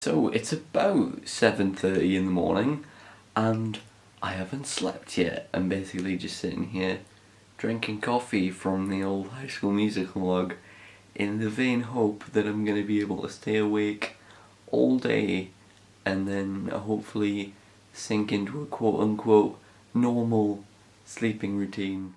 So it's about 7:30 in the morning and I haven't slept yet. I'm basically just sitting here drinking coffee from the old High School Musical mug in the vain hope that I'm going to be able to stay awake all day and then hopefully sink into a quote-unquote normal sleeping routine.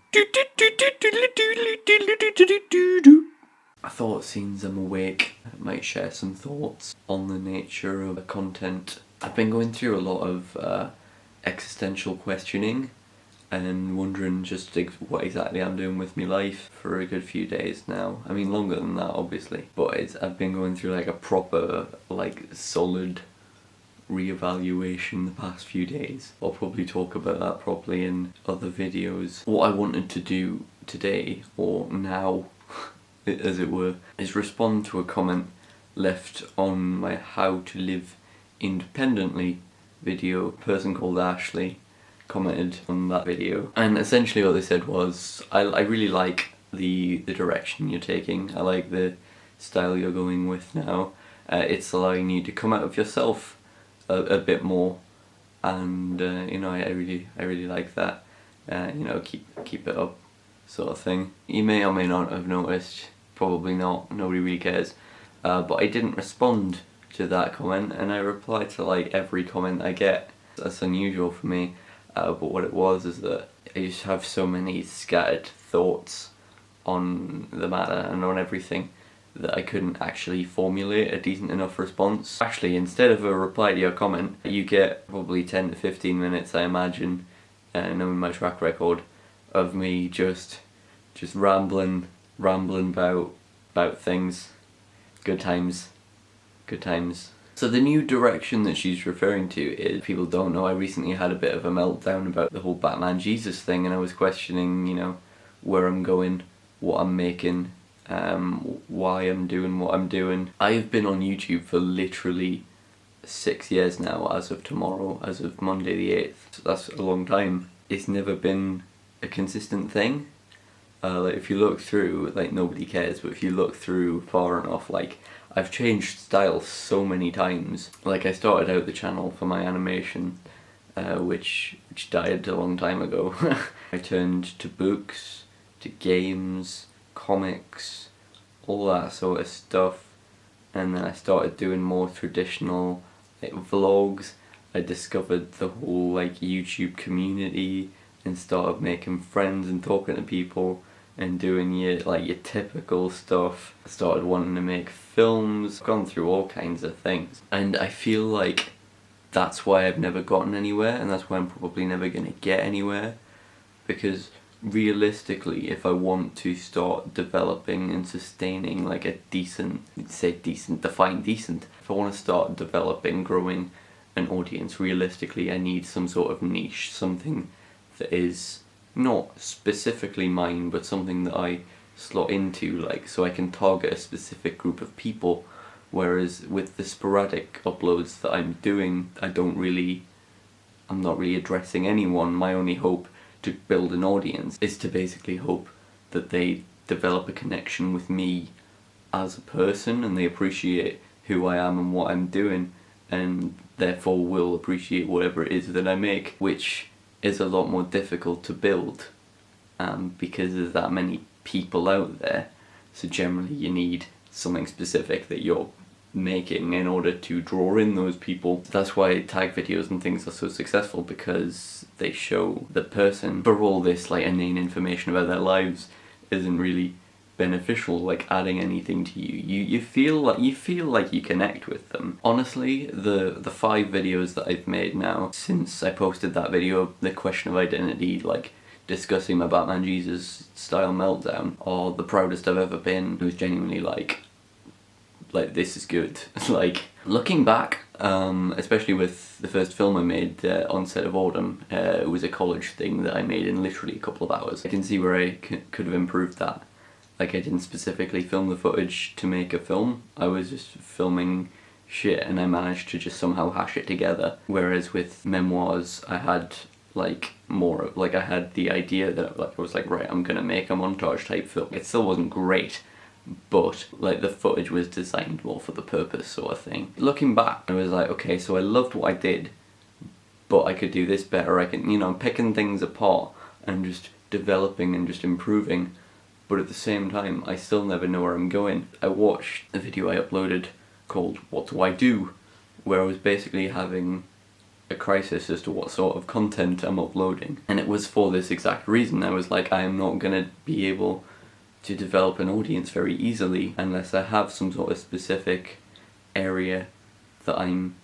I thought, since I'm awake, I might share some thoughts on the nature of the content. I've been going through a lot of existential questioning and wondering just what exactly I'm doing with my life for a good few days now. I mean, longer than that, obviously. But I've been going through like a proper, solid reevaluation the past few days. I'll probably talk about that properly in other videos. What I wanted to do today, or now, as it were, is respond to a comment left on my How to Live Independently video. A person called Ashley commented on that video, and essentially what they said was, I really like the direction you're taking. I like the style you're going with now. It's allowing you to come out of yourself a bit more, and you know, I really like that. You know, keep it up, sort of thing. You may or may not have noticed, probably not, nobody really cares, but I didn't respond to that comment, and I replied to like every comment I get. That's unusual for me, but what it was is that I just have so many scattered thoughts on the matter and on everything that I couldn't actually formulate a decent enough response. Actually, instead of a reply to your comment, you get probably 10 to 15 minutes, I imagine, knowing my track record, of me just rambling about things. Good times. So the new direction that she's referring to is, people don't know, I recently had a bit of a meltdown about the whole Batman Jesus thing, and I was questioning, you know, where I'm going, what I'm making, why I'm doing what I'm doing. I've been on YouTube for literally 6 years now, as of tomorrow, as of Monday the 8th. So that's a long time. It's never been a consistent thing. Like, if you look through, like, nobody cares, but if you look through far enough, like, I've changed style so many times. Like, I started out the channel for my animation, which died a long time ago. I turned to books, to games, comics, all that sort of stuff, and then I started doing more traditional, like, vlogs. I discovered the whole, like, YouTube community and started making friends and talking to people and doing your typical stuff. I started wanting to make films, gone through all kinds of things, and I feel like that's why I've never gotten anywhere, and that's why I'm probably never gonna get anywhere, because realistically, if I want to start developing and sustaining like a decent, define decent, if I want to start developing, growing an audience, realistically I need some sort of niche, something that is not specifically mine, but something that I slot into, like, so I can target a specific group of people. Whereas with the sporadic uploads that I'm doing, I'm not really addressing anyone. My only hope to build an audience is to basically hope that they develop a connection with me as a person, and they appreciate who I am and what I'm doing, and therefore will appreciate whatever it is that I make, which is a lot more difficult to build, because there's that many people out there. So generally you need something specific that you're making in order to draw in those people. That's why tag videos and things are so successful, because they show the person. For all this like inane information about their lives isn't really beneficial, like adding anything to you. You feel like you connect with them. Honestly, the 5 videos that I've made now since I posted that video, the question of identity, like discussing my Batman Jesus style meltdown, are the proudest I've ever been. It was genuinely like this is good. Like, looking back, especially with the first film I made, Onset of Autumn, it was a college thing that I made in literally a couple of hours. I can see where I could have improved that. Like, I didn't specifically film the footage to make a film, I was just filming shit and I managed to just somehow hash it together. Whereas with memoirs, I had like more, like I had the idea that like I was like, right, I'm gonna make a montage type film. It still wasn't great, but like the footage was designed more for the purpose sort of thing. Looking back, I was like, okay, so I loved what I did, but I could do this better. I can, I'm picking things apart and just developing and just improving, but at the same time, I still never know where I'm going. I watched a video I uploaded called What Do I Do?, where I was basically having a crisis as to what sort of content I'm uploading, and it was for this exact reason. I was like, I am not gonna be able to develop an audience very easily unless I have some sort of specific area that I'm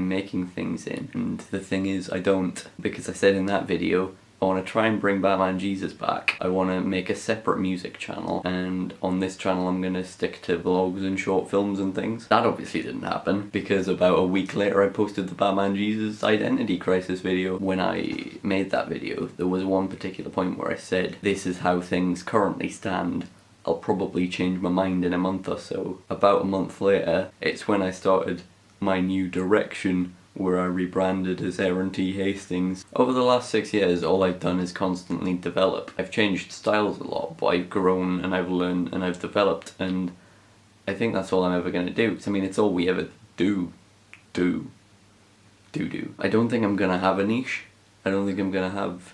making things in. And the thing is, I don't, because I said in that video, I want to try and bring Batman Jesus back. I want to make a separate music channel, and on this channel I'm going to stick to vlogs and short films and things. That obviously didn't happen, because about a week later I posted the Batman Jesus identity crisis video. When I made that video, there was one particular point where I said, this is how things currently stand. I'll probably change my mind in a month or so. About a month later, it's when I started my new direction, where I rebranded as Aaron T. Hastings. Over the last 6 years, all I've done is constantly develop. I've changed styles a lot, but I've grown and I've learned and I've developed, and I think that's all I'm ever going to do. I mean, it's all we ever do. I don't think I'm going to have a niche. I don't think I'm going to have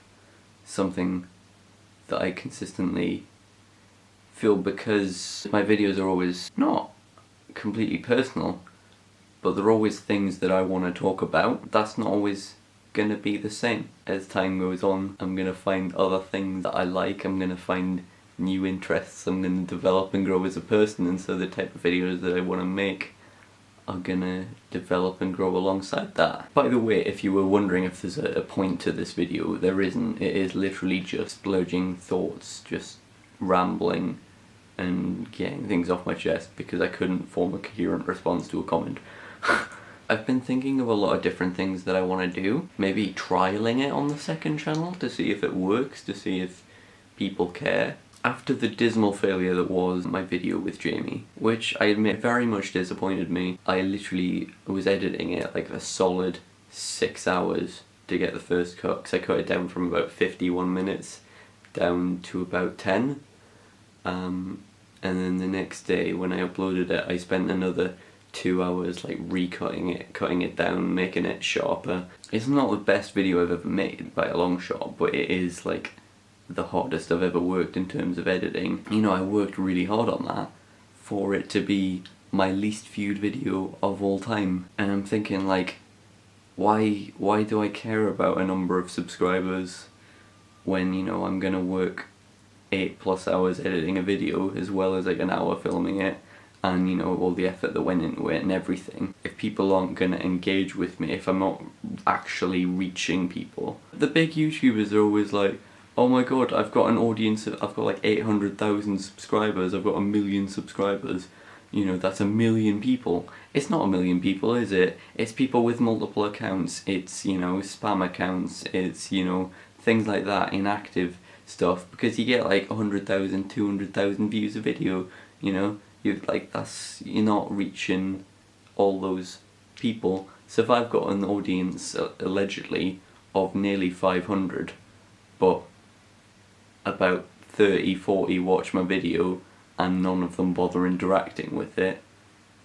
something that I consistently feel, because my videos are always not completely personal, but they're always things that I want to talk about. That's not always going to be the same. As time goes on, I'm going to find other things that I like, I'm going to find new interests, I'm going to develop and grow as a person, and so the type of videos that I want to make are going to develop and grow alongside that. By the way, if you were wondering if there's a point to this video, there isn't. It is literally just splurging thoughts, just rambling and getting things off my chest because I couldn't form a coherent response to a comment. I've been thinking of a lot of different things that I want to do. Maybe trialing it on the second channel to see if it works, to see if people care. After the dismal failure that was my video with Jamie, which I admit very much disappointed me, I literally was editing it like a solid 6 hours to get the first cut, because I cut it down from about 51 minutes down to about 10. And then the next day when I uploaded it, I spent another 2 hours like recutting it, cutting it down, making it sharper. It's not the best video I've ever made by a long shot, but it is like the hardest I've ever worked in terms of editing. I worked really hard on that for it to be my least viewed video of all time. And I'm thinking, like, why do I care about a number of subscribers when, I'm gonna work 8+ hours editing a video as well as like an hour filming it, and all the effort that went into it and everything. If people aren't gonna engage with me, if I'm not actually reaching people. The big YouTubers are always like, oh my god, I've got an audience, I've got like 800,000 subscribers, I've got 1 million subscribers. That's 1 million people. It's not 1 million people, is it? It's people with multiple accounts, it's, spam accounts, it's, things like that, inactive stuff, because you get like 100,000, 200,000 views a video, you're not reaching all those people. So if I've got an audience, allegedly, of nearly 500, but about 30, 40 watch my video and none of them bother interacting with it,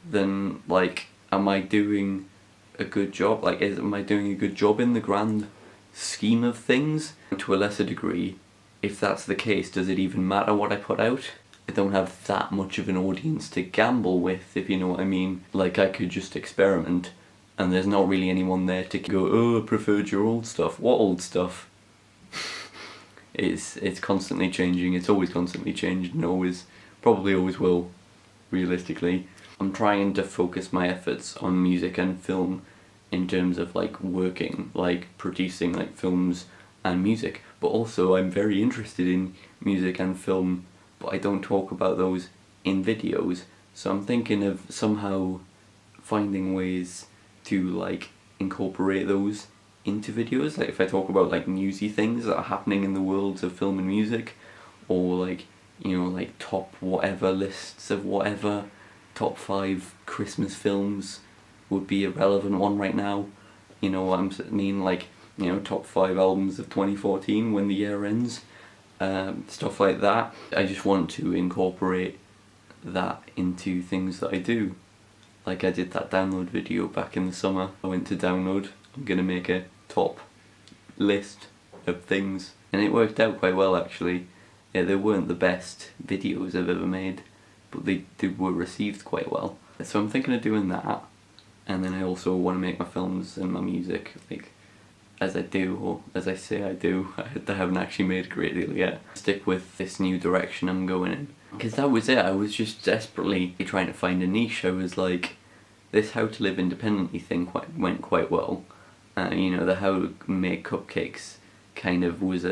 then like, am I doing a good job? Like, am I doing a good job in the grand scheme of things? To a lesser degree, if that's the case, does it even matter what I put out? I don't have that much of an audience to gamble with, if you know what I mean. Like, I could just experiment and there's not really anyone there to go, oh, I preferred your old stuff. What old stuff? It's constantly changing, it's always constantly changed, and probably always will, realistically. I'm trying to focus my efforts on music and film in terms of like working, like producing like films and music, but also I'm very interested in music and film, but I don't talk about those in videos, so I'm thinking of somehow finding ways to like incorporate those into videos. Like if I talk about like newsy things that are happening in the worlds of film and music, or like like top whatever lists of whatever, top 5 Christmas films would be a relevant one right now. You know what I mean, like top 5 albums of 2014 when the year ends, stuff like that. I just want to incorporate that into things that I do. Like I did that download video back in the summer. I went to download. I'm gonna make a top list of things, and it worked out quite well actually. Yeah, they weren't the best videos I've ever made, but they were received quite well. So I'm thinking of doing that, and then I also want to make my films and my music, like, as I do, or as I say I do. I haven't actually made a great deal yet. Stick with this new direction I'm going in. Because that was it, I was just desperately trying to find a niche. I was like, this how to live independently thing went quite well. You know, the how to make cupcakes kind of was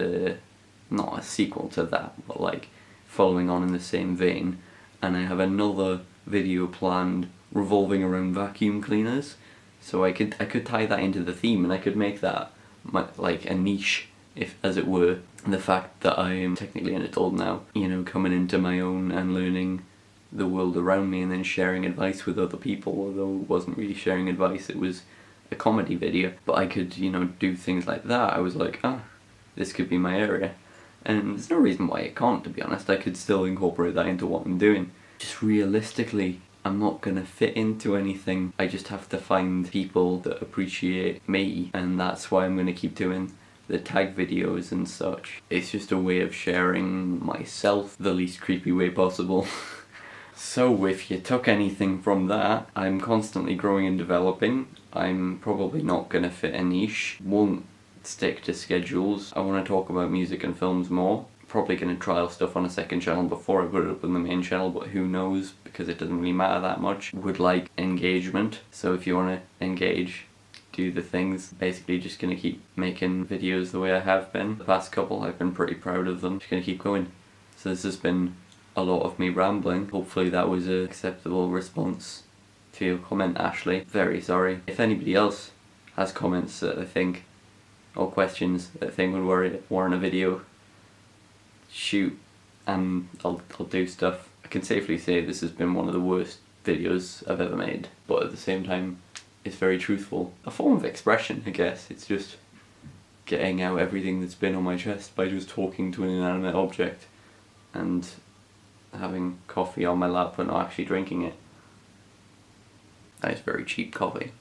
not a sequel to that, but like following on in the same vein. And I have another video planned revolving around vacuum cleaners, so I could tie that into the theme, and I could make that like a niche, if as it were. And the fact that I am technically an adult now, you know, coming into my own and learning the world around me, and then sharing advice with other people, although it wasn't really sharing advice, it was a comedy video. But I could, you know, do things like that. I was like, this could be my area. And there's no reason why it can't, to be honest. I could still incorporate that into what I'm doing. Just realistically, I'm not gonna fit into anything. I just have to find people that appreciate me, and that's why I'm gonna keep doing the tag videos and such. It's just a way of sharing myself the least creepy way possible. So if you took anything from that, I'm constantly growing and developing. I'm probably not gonna fit a niche, won't stick to schedules. I want to talk about music and films more. Probably going to trial stuff on a second channel before I put it up on the main channel, but who knows, because it doesn't really matter that much. Would like engagement, so if you want to engage, do the things. Basically just going to keep making videos the way I have been. The past couple, I've been pretty proud of them. Just going to keep going. So this has been a lot of me rambling. Hopefully that was an acceptable response to your comment, Ashley. Very sorry. If anybody else has comments that they think, or questions that I think would warrant a video, shoot, and I'll do stuff. I can safely say this has been one of the worst videos I've ever made, but at the same time it's very truthful. A form of expression, I guess. It's just getting out everything that's been on my chest by just talking to an inanimate object and having coffee on my lap but not actually drinking it. That is very cheap coffee.